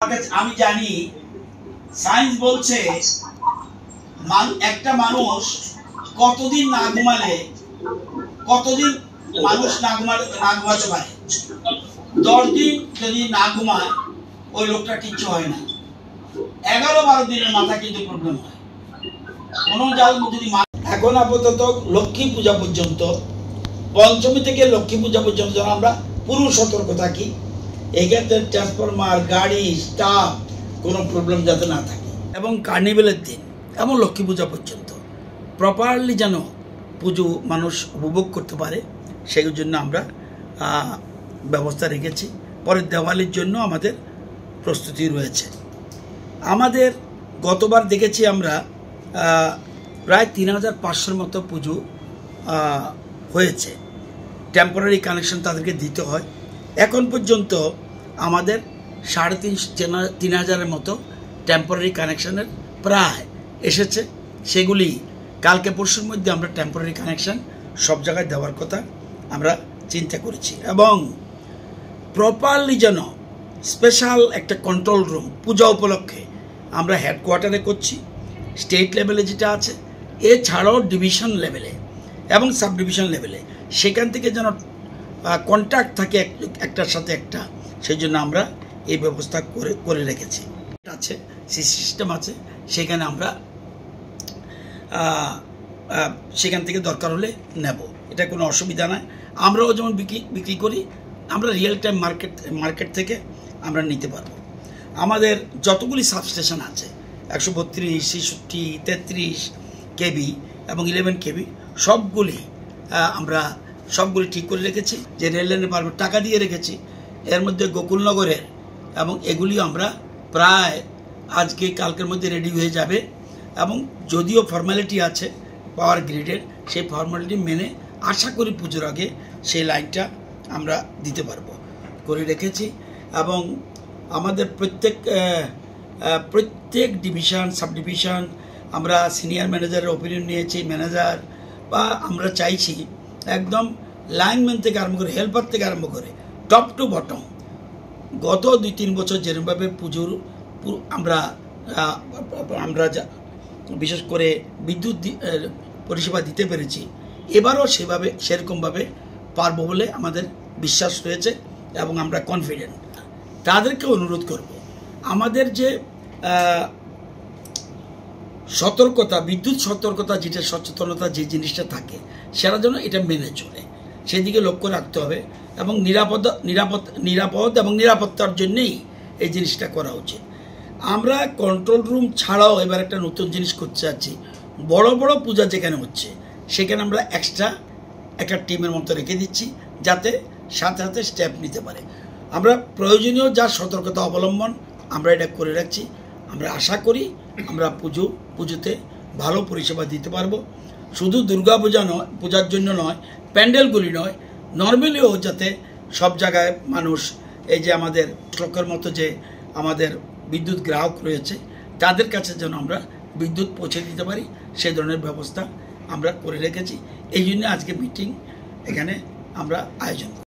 আমি জানি সায়েন্স বলছে একটা মানুষ কতদিন না ঘুমালে কতদিন মানুষ না ঘুমাতে পারে। 10 দিন যদি না ঘুমায় ওই লোকটা কিচ্ছু হয় না। 11-12 দিনের মাথা কিন্তু প্রবলেম হয়। কোনো যদি এখন আপাতত লক্ষ্মী পূজা পর্যন্ত, পঞ্চমী থেকে লক্ষ্মী পূজা পর্যন্ত আমরা পুরো সতর্ক থাকি। এক্ষেত্রে ট্রান্সফরমার, গাড়ি, স্টাফ কোনো প্রবলেম যাতে না থাকে, এবং কার্নিভেলের দিন এবং লক্ষ্মী পূজা পর্যন্ত প্রপারলি যেন পুজো মানুষ উপভোগ করতে পারে, সেই জন্য আমরা ব্যবস্থা রেখেছি। পরের দেওয়ালির জন্য আমাদের প্রস্তুতি রয়েছে। আমাদের গতবার দেখেছি আমরা প্রায় 3500 মতো পুজো হয়েছে। টেম্পোরারি কানেকশন তাদেরকে দিতে হয়। এখন পর্যন্ত আমাদের 3500-3000 মতো টেম্পোরারি কানেকশনের প্রায় এসেছে। সেগুলি কালকে পরশুর মধ্যে আমরা টেম্পোরারি কানেকশন সব জায়গায় দেওয়ার কথা আমরা চিন্তা করেছি, এবং প্রপারলি যেন স্পেশাল একটা কন্ট্রোল রুম পূজা উপলক্ষে আমরা হেডকোয়ার্টারে করছি, স্টেট লেভেলে যেটা আছে, এছাড়াও ডিভিশন লেভেলে এবং সাব ডিভিশন লেভেলে, সেখান থেকে যেন কন্ট্যাক্ট থাকে একটার সাথে একটা, সেই জন্য আমরা এই ব্যবস্থা করে রেখেছি। আছে সিস্টেম আছে, সেখানে আমরা সেখান থেকে দরকার হলে নেব, এটা কোনো অসুবিধা নয়। আমরাও যেমন বিক্রি করি, আমরা রিয়েল টাইম মার্কেট থেকে আমরা নিতে পারবো। আমাদের যতগুলি সাবস্টেশন আছে 132, 66, 33 কেবি এবং 11 কেবি সবগুলি ঠিক করে রেখেছি। যে রেল লাইনের পারমিট টাকা দিয়ে রেখেছি, এর মধ্যে গোকুলনগরের, এবং এগুলিও আমরা প্রায় আজকে কালকের মধ্যে রেডি হয়ে যাবে। এবং যদিও ফর্মালিটি আছে পাওয়ার গ্রিডের, সেই ফর্মালিটি মেনে আশা করি পুজোর আগে সেই লাইনটা আমরা দিতে পারবো, করে রেখেছি। এবং আমাদের প্রত্যেক ডিভিশন, সাব ডিভিশন আমরা সিনিয়র ম্যানেজারের ওপিনিয়ন নিয়েছি। ম্যানেজার বা আমরা চাইছি একদম লাইনম্যান থেকে আরম্ভ করে, হেল্পার থেকে আরম্ভ করে, টপ টু বটম, গত 2-3 বছর যেরকমভাবে পুজোর আমরা বিশেষ করে বিদ্যুৎ পরিষেবা দিতে পেরেছি, এবারও সেরকমভাবে পারবো বলে আমাদের বিশ্বাস রয়েছে এবং আমরা কনফিডেন্ট। তাদেরকে অনুরোধ করব, আমাদের যে সতর্কতা, বিদ্যুৎ সতর্কতা, যেটা সচেতনতা যে জিনিসটা থাকে, সেটা যেন এটা মেনে চলে, সেদিকে লক্ষ্য রাখতে হবে। এবং নিরাপদ এবং নিরাপত্তার জন্যেই এই জিনিসটা করা উচিত। আমরা কন্ট্রোল রুম ছাড়াও এবার একটা নতুন জিনিস করতে যাচ্ছি। বড় বড় পূজা যেখানে হচ্ছে, সেখানে আমরা এক্সট্রা একটা টিমের মতো রেখে দিচ্ছি, যাতে সাথে সাথে স্টেপ নিতে পারে। আমরা প্রয়োজনীয় যা সতর্কতা অবলম্বন আমরা এটা করে রাখছি। আমরা আশা করি আমরা পুজোতে ভালো পরিষেবা দিতে পারবো। শুধু দুর্গা পূজার জন্য নয়, প্যান্ডেলগুলি নয়, নর্মালিও যাতে সব জায়গায় মানুষ, এই যে আমাদের লক্ষের মতো যে আমাদের বিদ্যুৎ গ্রাহক রয়েছে, তাদের কাছে যেন আমরা বিদ্যুৎ পৌঁছে দিতে পারি, সেই ধরনের ব্যবস্থা আমরা করে রেখেছি। এই জন্য আজকে মিটিং এখানে আমরা আয়োজন করি।